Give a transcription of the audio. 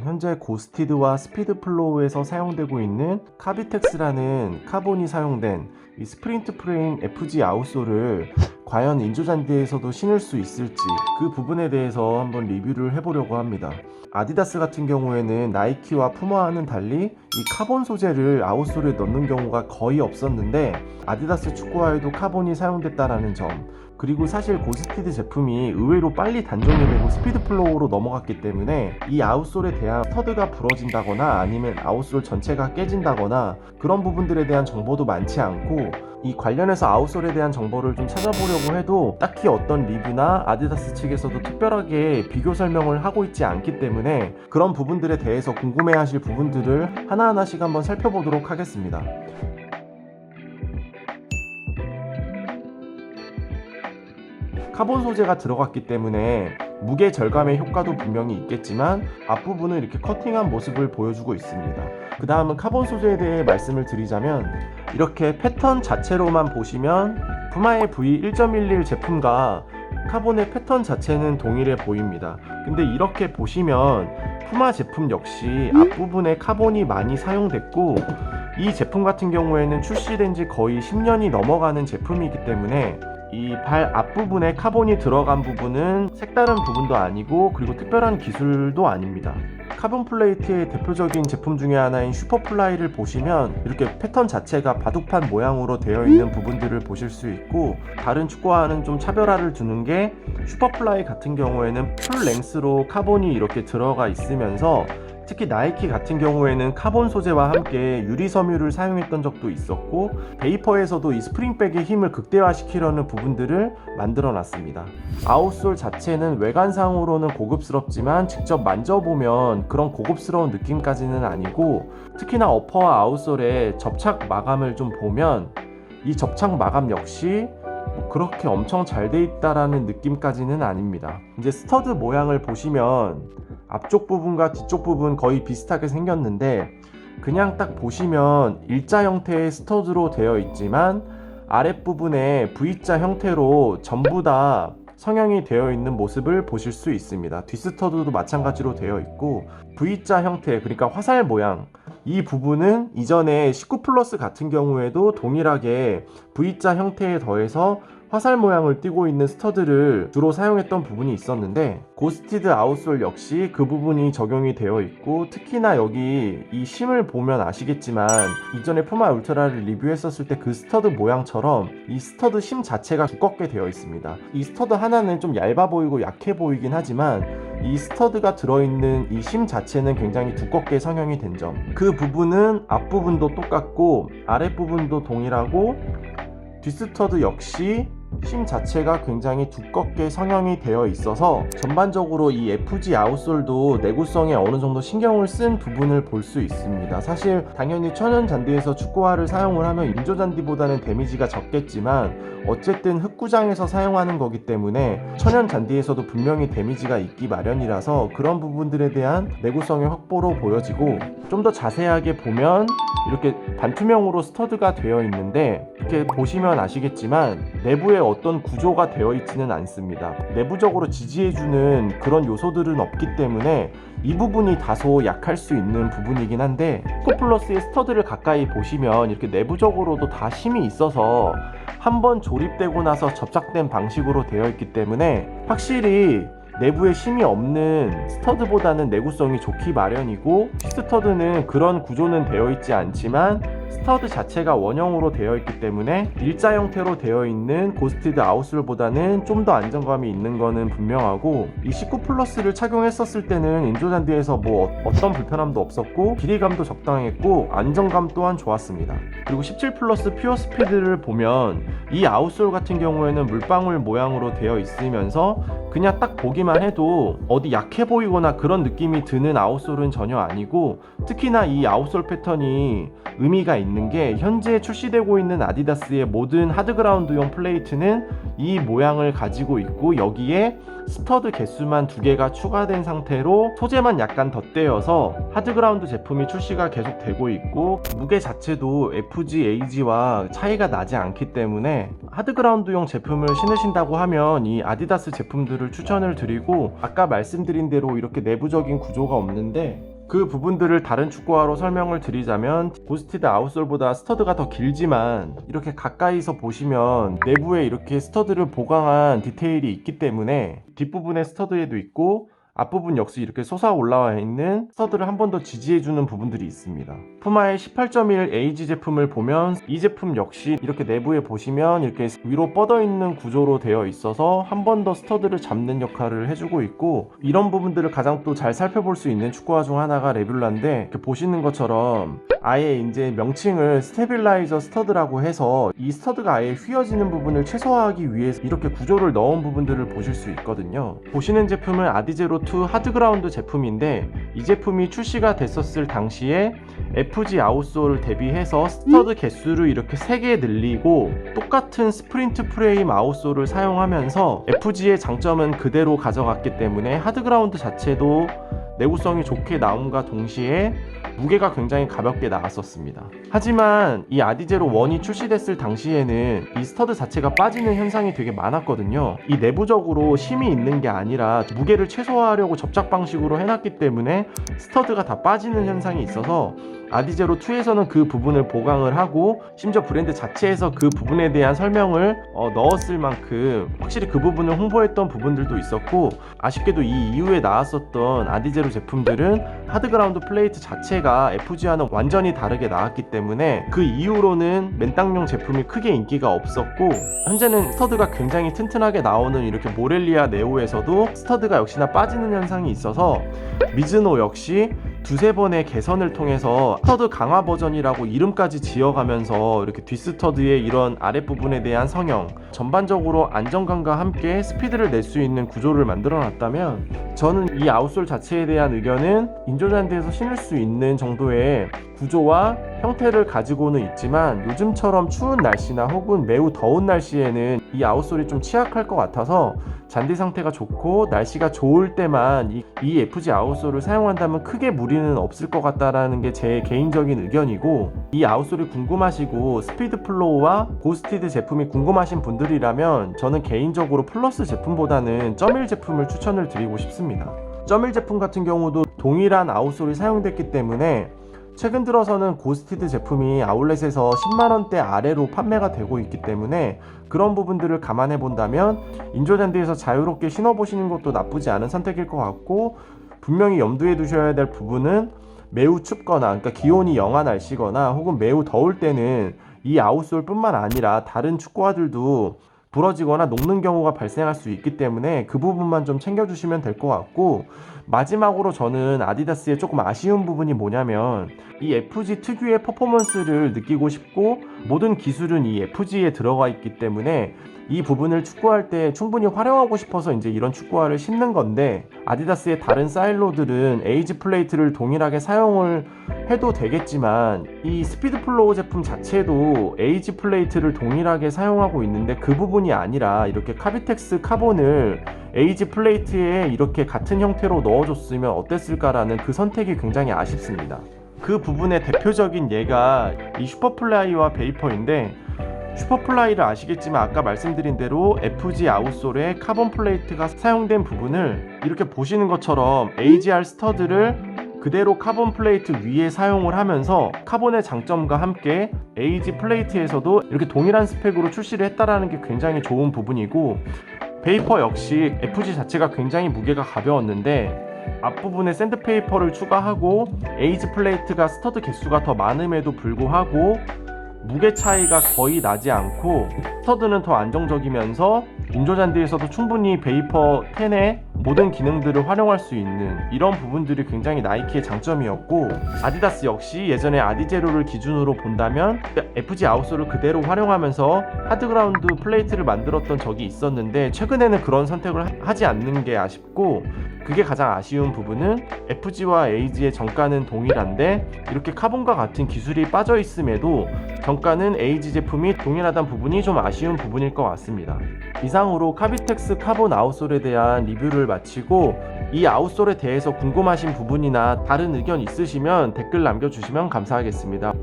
현재 고스티드와 스피드플로우에서 사용되고 있는 카비텍스라는 카본이 사용된 이 스프린트 프레임 FG 아웃솔을 과연 인조잔디에서도 신을 수 있을지 그 부분에 대해서 한번 리뷰를 해보려고 합니다. 아디다스 같은 경우에는 나이키와 푸마와는 달리 이 카본 소재를 아웃솔에 넣는 경우가 거의 없었는데 아디다스 축구화에도 카본이 사용됐다라는 점, 그리고 사실 고스티드 제품이 의외로 빨리 단종이 되고 스피드 플로우로 넘어갔기 때문에 이 아웃솔에 대한 스터드가 부러진다거나 아니면 아웃솔 전체가 깨진다거나 그런 부분들에 대한 정보도 많지 않고, 이 관련해서 아웃솔에 대한 정보를 좀 찾아보려고 해도 딱히 어떤 리뷰나 아디다스 측에서도 특별하게 비교 설명을 하고 있지 않기 때문에 그런 부분들에 대해서 궁금해하실 부분들을 하나하나씩 한번 살펴보도록 하겠습니다. 카본 소재가 들어갔기 때문에 무게 절감의 효과도 분명히 있겠지만 앞부분은 이렇게 커팅한 모습을 보여주고 있습니다. 그 다음은 카본 소재에 대해 말씀을 드리자면, 이렇게 패턴 자체로만 보시면 푸마의 V1.11 제품과 카본의 패턴 자체는 동일해 보입니다. 근데 이렇게 보시면 푸마 제품 역시 앞부분에 카본이 많이 사용됐고, 이 제품 같은 경우에는 출시된 지 거의 10년이 넘어가는 제품이기 때문에 이 발 앞부분에 카본이 들어간 부분은 색다른 부분도 아니고 그리고 특별한 기술도 아닙니다. 카본 플레이트의 대표적인 제품 중에 하나인 슈퍼플라이를 보시면 이렇게 패턴 자체가 바둑판 모양으로 되어 있는 부분들을 보실 수 있고, 다른 축구와는 좀 차별화를 두는 게 슈퍼플라이 같은 경우에는 풀 랭스로 카본이 이렇게 들어가 있으면서 특히 나이키 같은 경우에는 카본 소재와 함께 유리 섬유를 사용했던 적도 있었고, 베이퍼에서도 이 스프링백의 힘을 극대화시키려는 부분들을 만들어 놨습니다. 아웃솔 자체는 외관상으로는 고급스럽지만 직접 만져보면 그런 고급스러운 느낌까지는 아니고, 특히나 어퍼와 아웃솔의 접착 마감을 좀 보면 이 접착 마감 역시 그렇게 엄청 잘 돼 있다라는 느낌까지는 아닙니다. 이제 스터드 모양을 보시면 앞쪽 부분과 뒤쪽 부분 거의 비슷하게 생겼는데, 그냥 딱 보시면 일자 형태의 스터드로 되어 있지만 아랫부분에 V자 형태로 전부 다 성형이 되어 있는 모습을 보실 수 있습니다. 뒷스터드도 마찬가지로 되어 있고, V자 형태, 그러니까 화살 모양, 이 부분은 이전에 19 플러스 같은 경우에도 동일하게 V자 형태에 더해서 화살 모양을 띠고 있는 스터드를 주로 사용했던 부분이 있었는데, 고스티드 아웃솔 역시 그 부분이 적용이 되어 있고, 특히나 여기 이 심을 보면 아시겠지만 이전에 푸마 울트라를 리뷰했었을 때 그 스터드 모양처럼 이 스터드 심 자체가 두껍게 되어 있습니다. 이 스터드 하나는 좀 얇아 보이고 약해 보이긴 하지만 이 스터드가 들어있는 이 심 자체는 굉장히 두껍게 성형이 된 점, 그 부분은 앞부분도 똑같고 아랫부분도 동일하고, 뒷스터드 역시 심 자체가 굉장히 두껍게 성형이 되어 있어서 전반적으로 이 FG 아웃솔도 내구성에 어느 정도 신경을 쓴 부분을 볼 수 있습니다. 사실 당연히 천연 잔디에서 축구화를 사용을 하면 인조 잔디보다는 데미지가 적겠지만 어쨌든 흙구장에서 사용하는 거기 때문에 천연 잔디에서도 분명히 데미지가 있기 마련이라서 그런 부분들에 대한 내구성의 확보로 보여지고, 좀 더 자세하게 보면 이렇게 반투명으로 스터드가 되어 있는데, 이렇게 보시면 아시겠지만 내부에 어떤 구조가 되어 있지는 않습니다. 내부적으로 지지해주는 그런 요소들은 없기 때문에 이 부분이 다소 약할 수 있는 부분이긴 한데, 스코플러스의 스터드를 가까이 보시면 이렇게 내부적으로도 다 심이 있어서 한번 조립되고 나서 접착된 방식으로 되어 있기 때문에 확실히 내부에 심이 없는 스터드보다는 내구성이 좋기 마련이고, 스터드는 그런 구조는 되어 있지 않지만 스터드 자체가 원형으로 되어 있기 때문에 일자 형태로 되어 있는 고스티드 아웃솔보다는 좀 더 안정감이 있는 거는 분명하고, 이 19 플러스를 착용했었을 때는 인조잔디에서 뭐 어떤 불편함도 없었고 길이감도 적당했고 안정감 또한 좋았습니다. 그리고 17 플러스 퓨어 스피드를 보면 이 아웃솔 같은 경우에는 물방울 모양으로 되어 있으면서 그냥 딱 보기만 해도 어디 약해 보이거나 그런 느낌이 드는 아웃솔은 전혀 아니고, 특히나 이 아웃솔 패턴이 의미가 있는 게 현재 출시되고 있는 아디다스의 모든 하드그라운드용 플레이트는 이 모양을 가지고 있고 여기에 스터드 개수만 2개가 추가된 상태로 소재만 약간 덧대어서 하드그라운드 제품이 출시가 계속 되고 있고 무게 자체도 FG, AG와 차이가 나지 않기 때문에 하드그라운드용 제품을 신으신다고 하면 이 아디다스 제품들을 추천을 드리고, 아까 말씀드린 대로 이렇게 내부적인 구조가 없는데 그 부분들을 다른 축구화로 설명을 드리자면 고스티드 아웃솔보다 스터드가 더 길지만 이렇게 가까이서 보시면 내부에 이렇게 스터드를 보강한 디테일이 있기 때문에 뒷부분에 스터드에도 있고 앞부분 역시 이렇게 솟아 올라와 있는 스터드를 한 번 더 지지해주는 부분들이 있습니다. 푸마의 18.1 AG 제품을 보면 이 제품 역시 이렇게 내부에 보시면 이렇게 위로 뻗어 있는 구조로 되어 있어서 한 번 더 스터드를 잡는 역할을 해주고 있고, 이런 부분들을 가장 또 잘 살펴볼 수 있는 축구화 중 하나가 레뷸라인데, 이렇게 보시는 것처럼 아예 이제 명칭을 스테빌라이저 스터드라고 해서 이 스터드가 아예 휘어지는 부분을 최소화하기 위해서 이렇게 구조를 넣은 부분들을 보실 수 있거든요. 보시는 제품은 아디제로2 하드그라운드 제품인데, 이 제품이 출시가 됐었을 당시에 FG 아웃솔 대비해서 스터드 개수를 이렇게 3개 늘리고 똑같은 스프린트 프레임 아웃솔을 사용하면서 FG의 장점은 그대로 가져갔기 때문에 하드그라운드 자체도 내구성이 좋게 나옴과 동시에 무게가 굉장히 가볍게 나왔었습니다. 하지만 이 아디제로 1이 출시됐을 당시에는 이 스터드 자체가 빠지는 현상이 되게 많았거든요. 이 내부적으로 힘이 있는 게 아니라 무게를 최소화하려고 접착 방식으로 해놨기 때문에 스터드가 다 빠지는 현상이 있어서 아디제로 2에서는 그 부분을 보강을 하고 심지어 브랜드 자체에서 그 부분에 대한 설명을 넣었을 만큼 확실히 그 부분을 홍보했던 부분들도 있었고, 아쉽게도 이 이후에 나왔었던 아디제로 제품들은 하드그라운드 플레이트 자체가 FG와는 완전히 다르게 나왔기 때문에 그 이후로는 맨땅용 제품이 크게 인기가 없었고, 현재는 스터드가 굉장히 튼튼하게 나오는 이렇게 모렐리아 네오에서도 스터드가 역시나 빠지는 현상이 있어서 미즈노 역시 2-3번의 개선을 통해서 스터드 강화 버전이라고 이름까지 지어가면서 이렇게 뒷스터드의 이런 아랫부분에 대한 성형, 전반적으로 안정감과 함께 스피드를 낼 수 있는 구조를 만들어 놨다면, 저는 이 아웃솔 자체에 대한 의견은 인조잔디에서 신을 수 있는 정도의 구조와 형태를 가지고는 있지만 요즘처럼 추운 날씨나 혹은 매우 더운 날씨에는 이 아웃솔이 좀 취약할 것 같아서 잔디 상태가 좋고 날씨가 좋을 때만 이 FG 아웃솔을 사용한다면 크게 무리는 없을 것 같다라는 게 제 개인적인 의견이고, 이 아웃솔이 궁금하시고 스피드 플로우와 고스티드 제품이 궁금하신 분들이라면 저는 개인적으로 플러스 제품보다는 .1 제품을 추천을 드리고 싶습니다. .1 제품 같은 경우도 동일한 아웃솔이 사용됐기 때문에 최근 들어서는 고스티드 제품이 아울렛에서 10만원대 아래로 판매가 되고 있기 때문에 그런 부분들을 감안해 본다면 인조잔디에서 자유롭게 신어보시는 것도 나쁘지 않은 선택일 것 같고, 분명히 염두에 두셔야 될 부분은 매우 춥거나, 그러니까 기온이 영하 날씨거나 혹은 매우 더울 때는 이 아웃솔 뿐만 아니라 다른 축구화들도 부러지거나 녹는 경우가 발생할 수 있기 때문에 그 부분만 좀 챙겨주시면 될 것 같고, 마지막으로 저는 아디다스의 조금 아쉬운 부분이 뭐냐면 이 FG 특유의 퍼포먼스를 느끼고 싶고 모든 기술은 이 FG에 들어가 있기 때문에 이 부분을 축구할 때 충분히 활용하고 싶어서 이제 이런 축구화를 신는 건데, 아디다스의 다른 사일로들은 에이지 플레이트를 동일하게 사용을 해도 되겠지만 이 스피드 플로우 제품 자체도 에이지 플레이트를 동일하게 사용하고 있는데 그 부분이 아니라 이렇게 카비텍스 카본을 에이지 플레이트에 이렇게 같은 형태로 넣어줬으면 어땠을까라는 그 선택이 굉장히 아쉽습니다. 그 부분의 대표적인 예가 이 슈퍼플라이와 베이퍼인데, 슈퍼플라이를 아시겠지만 아까 말씀드린 대로 FG 아웃솔에 카본 플레이트가 사용된 부분을 이렇게 보시는 것처럼 AGR 스터드를 그대로 카본 플레이트 위에 사용을 하면서 카본의 장점과 함께 AG 플레이트에서도 이렇게 동일한 스펙으로 출시를 했다라는 게 굉장히 좋은 부분이고, 베이퍼 역시 FG 자체가 굉장히 무게가 가벼웠는데 앞부분에 샌드페이퍼를 추가하고 에이지 플레이트가 스터드 개수가 더 많음에도 불구하고 무게 차이가 거의 나지 않고 스터드는 더 안정적이면서 인조잔디에서도 충분히 베이퍼 10에 모든 기능들을 활용할 수 있는 이런 부분들이 굉장히 나이키의 장점이었고, 아디다스 역시 예전에 아디제로를 기준으로 본다면 FG 아웃솔을 그대로 활용하면서 하드그라운드 플레이트를 만들었던 적이 있었는데, 최근에는 그런 선택을 하지 않는 게 아쉽고, 그게 가장 아쉬운 부분은 FG와 AG의 정가는 동일한데 이렇게 카본과 같은 기술이 빠져 있음에도 정가는 AG 제품이 동일하다는 부분이 좀 아쉬운 부분일 것 같습니다. 이상으로 카비텍스 카본 아웃솔에 대한 리뷰를 마치고, 이 아웃솔에 대해서 궁금하신 부분이나 다른 의견 있으시면 댓글 남겨주시면 감사하겠습니다.